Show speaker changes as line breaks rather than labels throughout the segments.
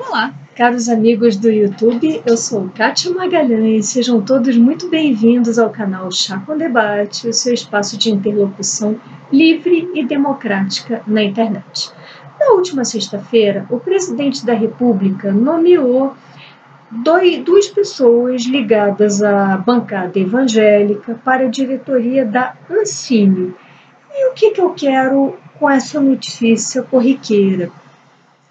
Olá, caros amigos do YouTube, eu sou Kátia Magalhães, sejam todos muito bem-vindos ao canal Chá com Debate, o seu espaço de interlocução livre e democrática na internet. Na última sexta-feira, o presidente da República nomeou duas pessoas ligadas à bancada evangélica para a diretoria da Ancine. E o que eu quero com essa notícia corriqueira?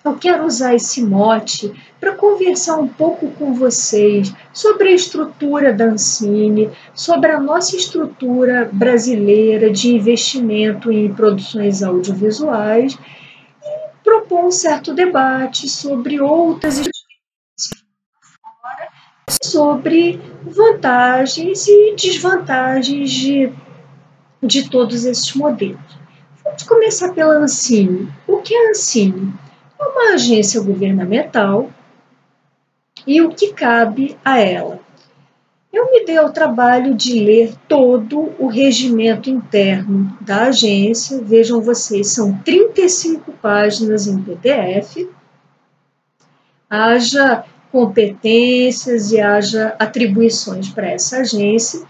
Eu quero usar esse mote para conversar um pouco com vocês sobre a estrutura da Ancine, sobre a nossa estrutura brasileira de investimento em produções audiovisuais e propor um certo debate sobre outras sobre vantagens e desvantagens de todos esses modelos. Vamos começar pela Ancine. O que é a Ancine? É uma agência governamental e o que cabe a ela. Eu me dei ao trabalho de ler todo o regimento interno da agência. Vejam vocês, são 35 páginas em PDF. Haja competências e haja atribuições para essa agência.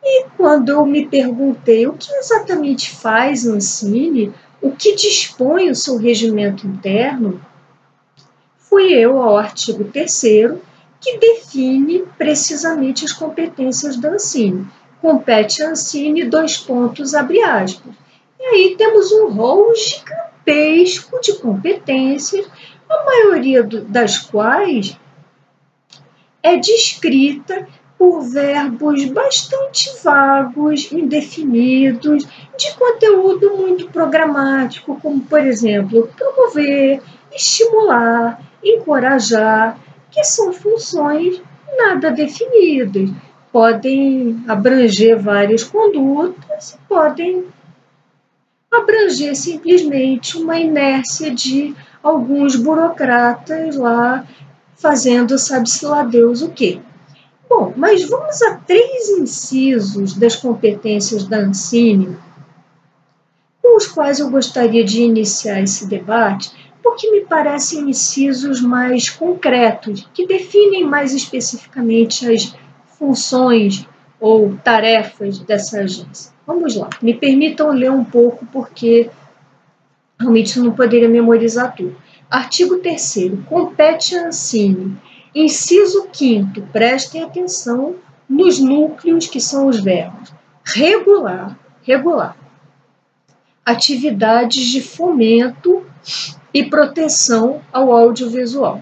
E quando eu me perguntei o que exatamente faz a Ancine, o que dispõe o seu regimento interno, fui eu ao artigo 3º, que define precisamente as competências da Ancine. Compete à Ancine, abre aspas. E aí temos um rol gigantesco de competências, a maioria das quais é descrita por verbos bastante vagos, indefinidos, de conteúdo muito programático, como, por exemplo, promover, estimular, encorajar, que são funções nada definidas. Podem abranger várias condutas, podem abranger simplesmente uma inércia de alguns burocratas lá fazendo sabe-se lá Deus o quê. Bom, mas vamos a 3 incisos das competências da Ancine, com os quais eu gostaria de iniciar esse debate, porque me parecem incisos mais concretos, que definem mais especificamente as funções ou tarefas dessa agência. Vamos lá, me permitam ler um pouco, porque realmente eu não poderia memorizar tudo. Artigo 3º, compete à Ancine. Inciso 5º, prestem atenção nos núcleos que são os verbos. Regular, atividades de fomento e proteção ao audiovisual.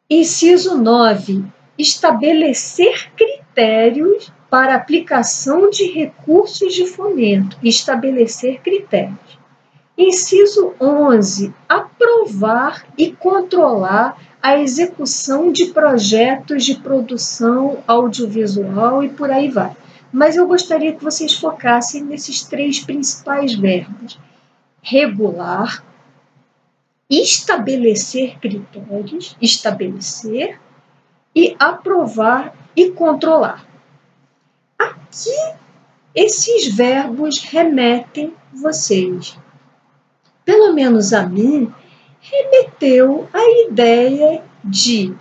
Inciso 9, estabelecer critérios para aplicação de recursos de fomento. Estabelecer critérios. Inciso 11, aprovar e controlar a execução de projetos de produção audiovisual e por aí vai. Mas eu gostaria que vocês focassem nesses 3 principais verbos. Regular, estabelecer critérios, estabelecer e aprovar e controlar. Aqui, esses verbos remetem vocês, pelo menos a mim, remeteu à ideia de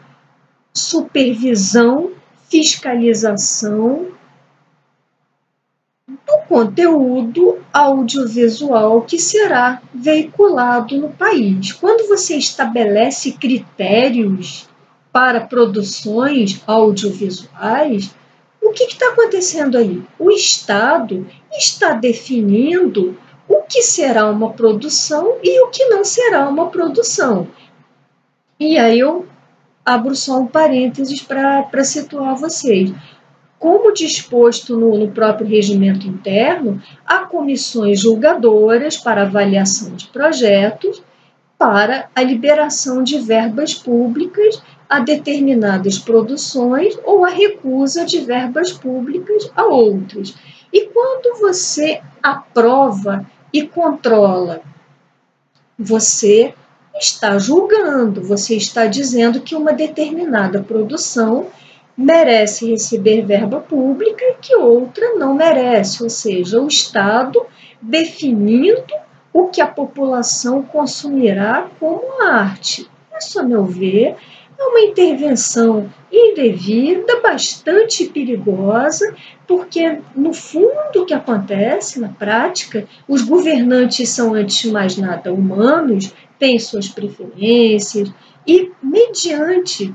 supervisão, fiscalização do conteúdo audiovisual que será veiculado no país. Quando você estabelece critérios para produções audiovisuais, o que está acontecendo aí? O Estado está definindo o que será uma produção e o que não será uma produção. E aí eu abro só um parênteses para situar vocês. Como disposto no próprio regimento interno, há comissões julgadoras para avaliação de projetos, para a liberação de verbas públicas a determinadas produções ou a recusa de verbas públicas a outras. E quando você aprova e controla, você está julgando, você está dizendo que uma determinada produção merece receber verba pública e que outra não merece, ou seja, o Estado definindo o que a população consumirá como arte. Isso, a meu ver, é uma intervenção indevida, bastante perigosa, porque, no fundo, o que acontece na prática, os governantes são, antes de mais nada, humanos, têm suas preferências, e, mediante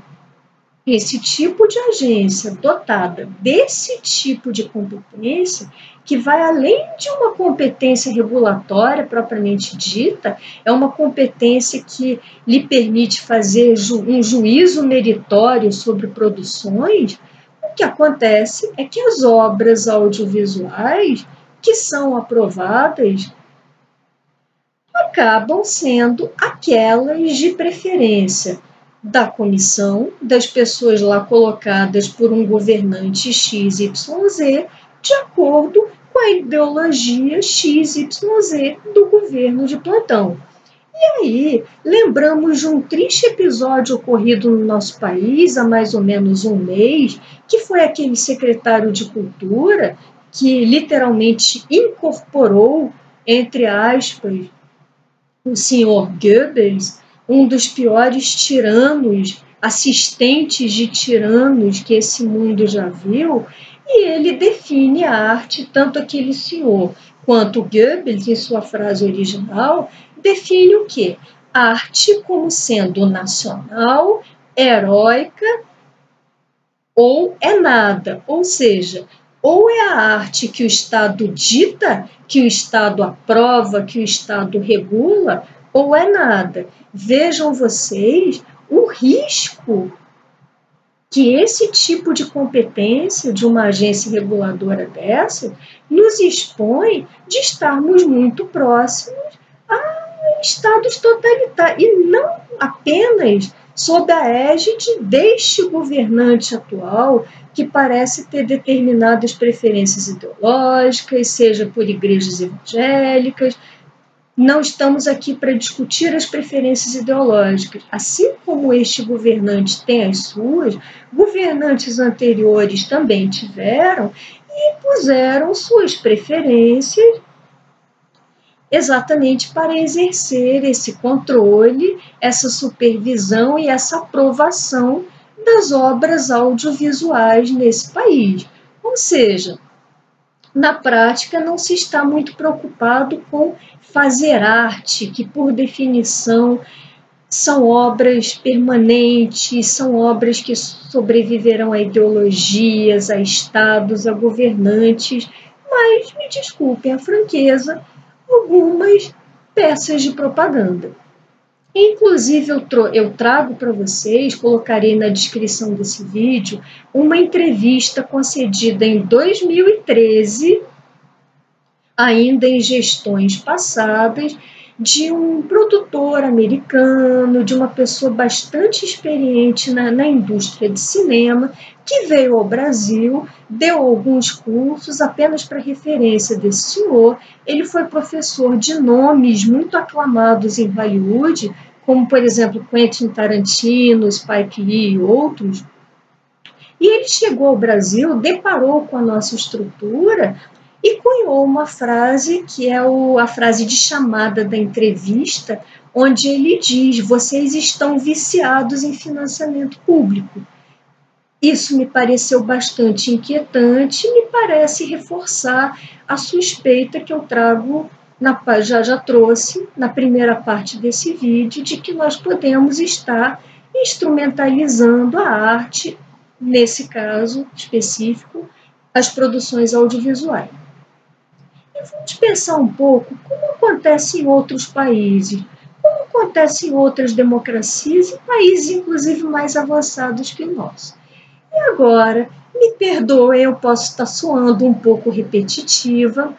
esse tipo de agência dotada desse tipo de competência, que vai além de uma competência regulatória propriamente dita, é uma competência que lhe permite fazer um juízo meritório sobre produções. O que acontece é que as obras audiovisuais que são aprovadas acabam sendo aquelas de preferência da comissão, das pessoas lá colocadas por um governante XYZ, de acordo com a ideologia XYZ do governo de plantão. E aí, lembramos de um triste episódio ocorrido no nosso país há mais ou menos um mês, que foi aquele secretário de Cultura que literalmente incorporou, entre aspas, o senhor Goebbels, um dos piores tiranos, assistentes de tiranos que esse mundo já viu, e ele define a arte, tanto aquele senhor quanto Goebbels, em sua frase original, define o quê? Arte como sendo nacional, heróica ou é nada, ou seja, ou é a arte que o Estado dita, que o Estado aprova, que o Estado regula, ou é nada. Vejam vocês o risco que esse tipo de competência de uma agência reguladora dessa nos expõe de estarmos muito próximos a estados totalitários, e não apenas sob a égide deste governante atual, que parece ter determinadas preferências ideológicas, seja por igrejas evangélicas. Não estamos aqui para discutir as preferências ideológicas. Assim como este governante tem as suas, governantes anteriores também tiveram e puseram suas preferências exatamente para exercer esse controle, essa supervisão e essa aprovação das obras audiovisuais nesse país. Ou seja, na prática não se está muito preocupado com fazer arte, que por definição são obras permanentes, são obras que sobreviverão a ideologias, a estados, a governantes, mas, me desculpem a franqueza, algumas peças de propaganda. Inclusive, eu trago para vocês, colocarei na descrição desse vídeo, uma entrevista concedida em 2013, ainda em gestões passadas, de um produtor americano, de uma pessoa bastante experiente na indústria de cinema, que veio ao Brasil, deu alguns cursos, apenas para referência desse senhor. Ele foi professor de nomes muito aclamados em Hollywood, como, por exemplo, Quentin Tarantino, Spike Lee e outros. E ele chegou ao Brasil, deparou com a nossa estrutura e cunhou uma frase que é a frase de chamada da entrevista, onde ele diz: vocês estão viciados em financiamento público. Isso me pareceu bastante inquietante e me parece reforçar a suspeita que eu trago, já trouxe na primeira parte desse vídeo, de que nós podemos estar instrumentalizando a arte, nesse caso específico, as produções audiovisuais. E vamos pensar um pouco como acontece em outros países, como acontece em outras democracias e países, inclusive, mais avançados que o nosso. E agora, me perdoem, eu posso estar soando um pouco repetitiva,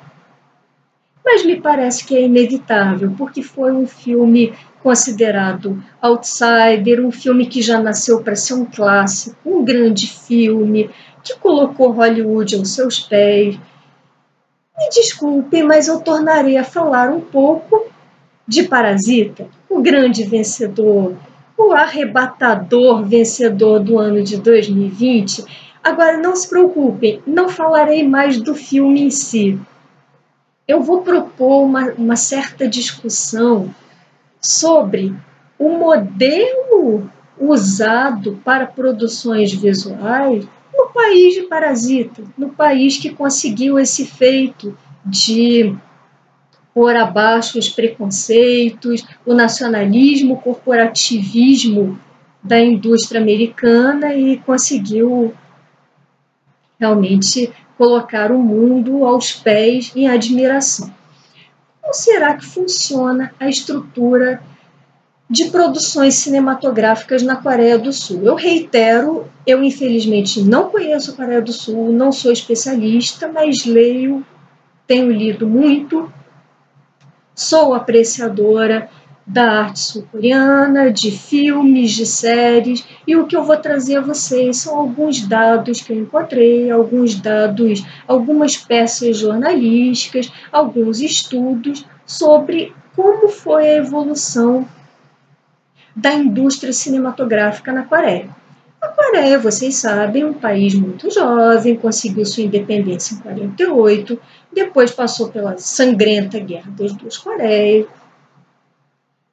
mas me parece que é inevitável, porque foi um filme considerado outsider, um filme que já nasceu para ser um clássico, um grande filme, que colocou Hollywood aos seus pés. Me desculpem, mas eu tornarei a falar um pouco de Parasita, o grande vencedor, o arrebatador vencedor do ano de 2020. Agora, não se preocupem, não falarei mais do filme em si. Eu vou propor uma certa discussão sobre o modelo usado para produções visuais no país de Parasita, no país que conseguiu esse feito de pôr abaixo os preconceitos, o nacionalismo, o corporativismo da indústria americana e conseguiu realmente colocar o mundo aos pés em admiração. Como será que funciona a estrutura de produções cinematográficas na Coreia do Sul? Eu reitero, eu infelizmente não conheço a Coreia do Sul, não sou especialista, mas leio, tenho lido muito, sou apreciadora da arte sul-coreana, de filmes, de séries, e o que eu vou trazer a vocês são alguns dados que eu encontrei, alguns dados, algumas peças jornalísticas, alguns estudos sobre como foi a evolução da indústria cinematográfica na Coreia. A Coreia, vocês sabem, é um país muito jovem, conseguiu sua independência em 48, depois passou pela sangrenta Guerra das Duas Coreias,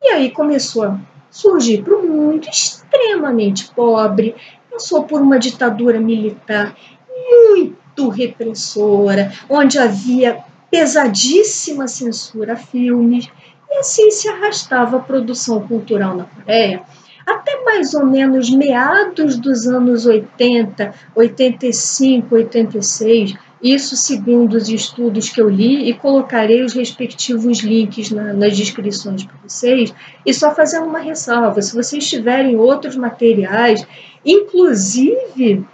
e aí começou a surgir para o mundo extremamente pobre, passou por uma ditadura militar muito repressora, onde havia pesadíssima censura a filmes, e assim se arrastava a produção cultural na Coreia até mais ou menos meados dos anos 80, 85, 86, isso segundo os estudos que eu li, e colocarei os respectivos links nas descrições para vocês, e só fazendo uma ressalva, se vocês tiverem outros materiais, inclusive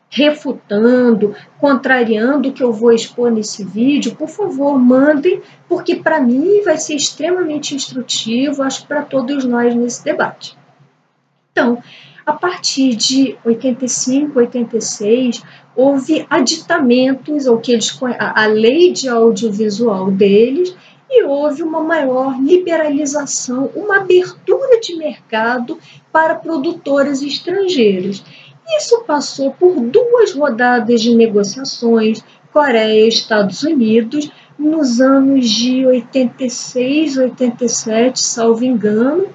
refutando, contrariando o que eu vou expor nesse vídeo, por favor, mandem, porque para mim vai ser extremamente instrutivo, acho que para todos nós nesse debate. Então, a partir de 85, 86, houve aditamentos, ou que eles, a lei de audiovisual deles, e houve uma maior liberalização, uma abertura de mercado para produtores estrangeiros. Isso passou por 2 rodadas de negociações, Coreia e Estados Unidos, nos anos de 86, 87, salvo engano,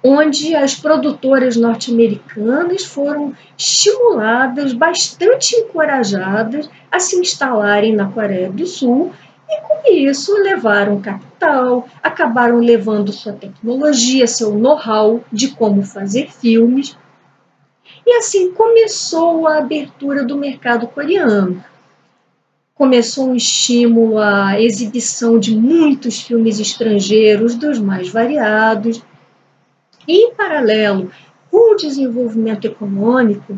onde as produtoras norte-americanas foram estimuladas, bastante encorajadas a se instalarem na Coreia do Sul, e com isso levaram capital, acabaram levando sua tecnologia, seu know-how de como fazer filmes, e assim começou a abertura do mercado coreano. Começou um estímulo à exibição de muitos filmes estrangeiros, dos mais variados, e, em paralelo com o desenvolvimento econômico,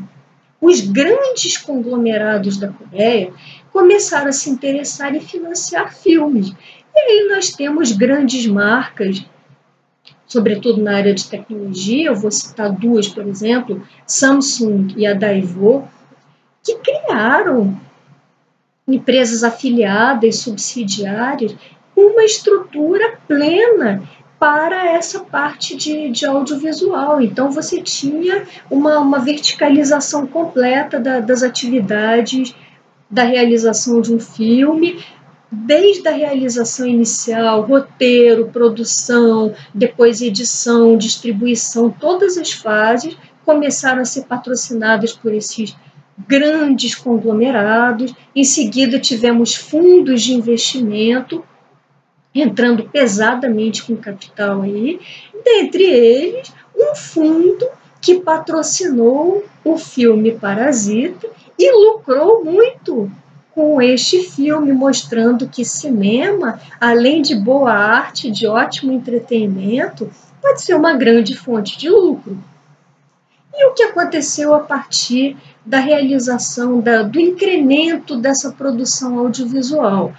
os grandes conglomerados da Coreia começaram a se interessar em financiar filmes. E aí nós temos grandes marcas, sobretudo na área de tecnologia, eu vou citar 2, por exemplo, Samsung e a Daewoo, que criaram empresas afiliadas, subsidiárias, com uma estrutura plena para essa parte de audiovisual. Então, você tinha uma verticalização completa das atividades da realização de um filme, desde a realização inicial, roteiro, produção, depois edição, distribuição, todas as fases começaram a ser patrocinadas por esses grandes conglomerados. Em seguida, tivemos fundos de investimento entrando pesadamente com capital aí, dentre eles um fundo que patrocinou o filme Parasita e lucrou muito com este filme, mostrando que cinema, além de boa arte, de ótimo entretenimento, pode ser uma grande fonte de lucro. E o que aconteceu a partir da realização, do incremento dessa produção audiovisual?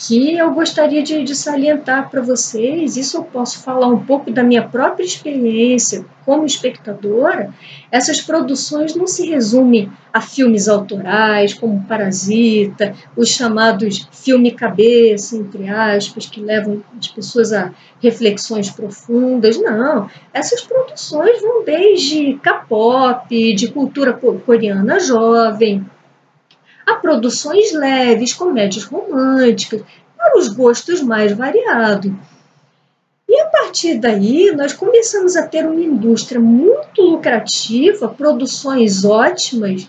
Que eu gostaria de salientar para vocês, isso eu posso falar um pouco da minha própria experiência como espectadora, essas produções não se resumem a filmes autorais, como Parasita, os chamados filme-cabeça, entre aspas, que levam as pessoas a reflexões profundas, não. Essas produções vão desde K-pop, de cultura coreana jovem, a produções leves, comédias românticas, para os gostos mais variados. E E a partir daí, nós começamos a ter uma indústria muito lucrativa, produções ótimas,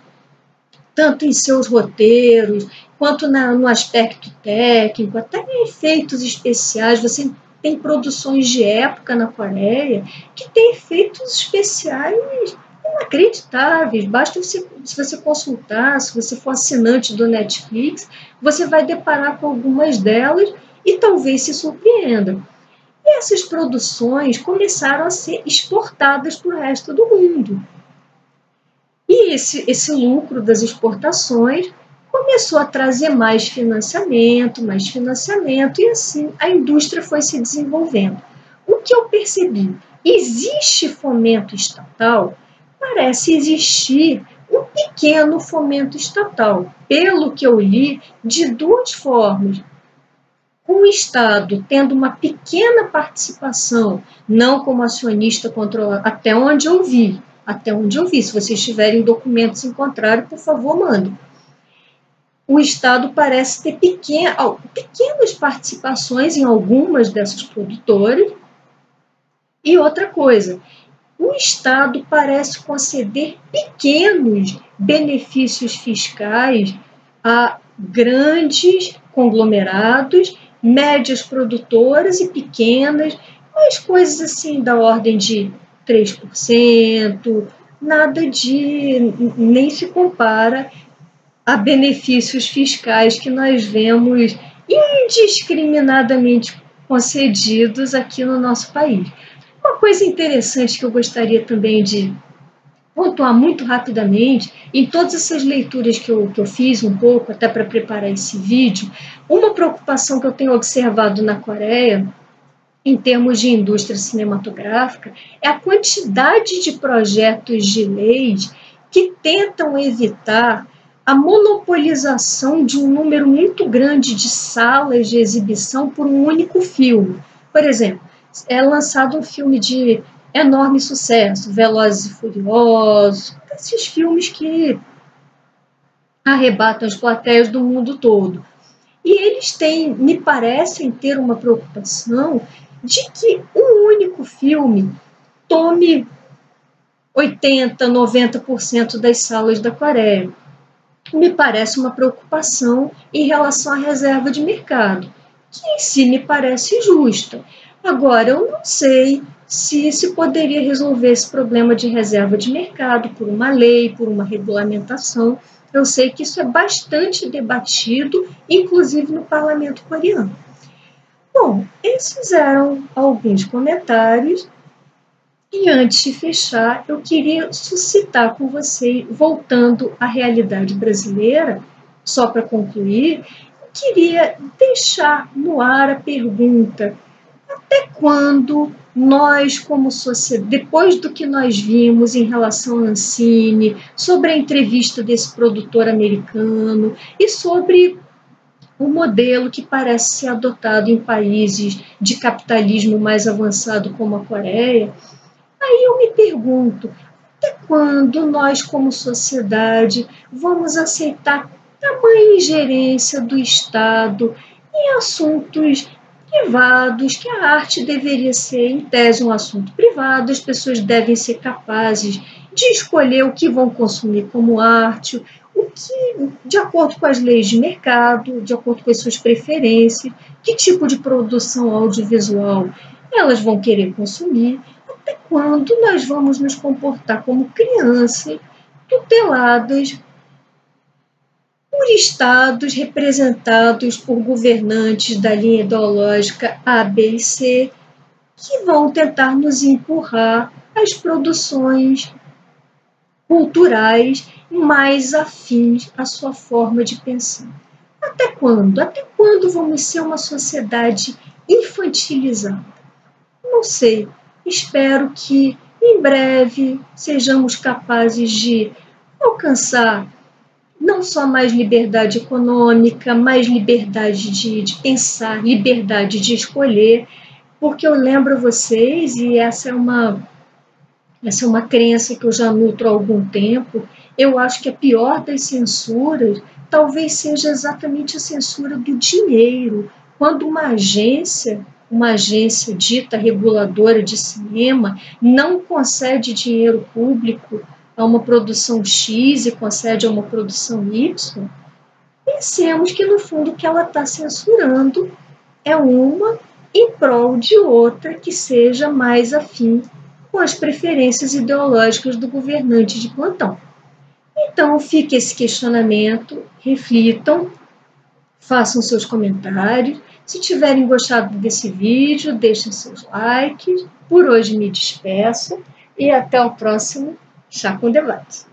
tanto em seus roteiros, quanto no aspecto técnico, até em efeitos especiais. Você tem produções de época na Coreia que tem efeitos especiais inacreditáveis. Basta você, se você consultar, se você for assinante do Netflix, você vai deparar com algumas delas e talvez se surpreenda. E essas produções começaram a ser exportadas para o resto do mundo. E esse lucro das exportações começou a trazer mais financiamento, e assim a indústria foi se desenvolvendo. O que eu percebi? Existe fomento estatal? Parece existir um pequeno fomento estatal. Pelo que eu li, de duas formas. Com o Estado tendo uma pequena participação, não como acionista controlado, até onde eu vi. Se vocês tiverem documentos em contrário, por favor, mandem. O Estado parece ter pequenas participações em algumas dessas produtoras. E outra coisa, o Estado parece conceder pequenos benefícios fiscais a grandes conglomerados, médias produtoras e pequenas, mas coisas assim da ordem de 3%, nada de, nem se compara a benefícios fiscais que nós vemos indiscriminadamente concedidos aqui no nosso país. Uma coisa interessante que eu gostaria também de pontuar muito rapidamente, em todas essas leituras que eu fiz um pouco, até para preparar esse vídeo, uma preocupação que eu tenho observado na Coreia, em termos de indústria cinematográfica, é a quantidade de projetos de leis que tentam evitar a monopolização de um número muito grande de salas de exibição por um único filme. Por exemplo, é lançado um filme de enorme sucesso, Velozes e Furiosos, esses filmes que arrebatam as plateias do mundo todo. E eles me parecem ter uma preocupação de que um único filme tome 80%, 90% das salas da Coreia. Me parece uma preocupação em relação à reserva de mercado, que em si me parece justa. Agora, eu não sei se poderia resolver esse problema de reserva de mercado por uma lei, por uma regulamentação. Eu sei que isso é bastante debatido, inclusive no parlamento coreano. Bom, esses eram alguns comentários. E antes de fechar, eu queria suscitar com você, voltando à realidade brasileira, só para concluir, eu queria deixar no ar a pergunta: até quando nós, como sociedade, depois do que nós vimos em relação à Ancine, sobre a entrevista desse produtor americano e sobre o modelo que parece ser adotado em países de capitalismo mais avançado como a Coreia, aí eu me pergunto, até quando nós, como sociedade, vamos aceitar tamanha ingerência do Estado em assuntos privados, que a arte deveria ser, em tese, um assunto privado, as pessoas devem ser capazes de escolher o que vão consumir como arte, o que, de acordo com as leis de mercado, de acordo com as suas preferências, que tipo de produção audiovisual elas vão querer consumir. Até quando nós vamos nos comportar como crianças tuteladas por estados representados por governantes da linha ideológica A, B e C, que vão tentar nos empurrar as produções culturais mais afins à sua forma de pensar? Até quando? Até quando vamos ser uma sociedade infantilizada? Não sei. Espero que em breve sejamos capazes de alcançar não só mais liberdade econômica, mais liberdade de pensar, liberdade de escolher, porque eu lembro a vocês, e essa é uma crença que eu já nutro há algum tempo, eu acho que a pior das censuras talvez seja exatamente a censura do dinheiro. Quando uma agência uma agência dita reguladora de cinema não concede dinheiro público a uma produção X e concede a uma produção Y, pensemos que, no fundo, o que ela está censurando é uma em prol de outra que seja mais afim com as preferências ideológicas do governante de plantão. Então, fica esse questionamento, reflitam, façam seus comentários. Se tiverem gostado desse vídeo, deixem seus likes. Por hoje me despeço e até o próximo Chá com Debate.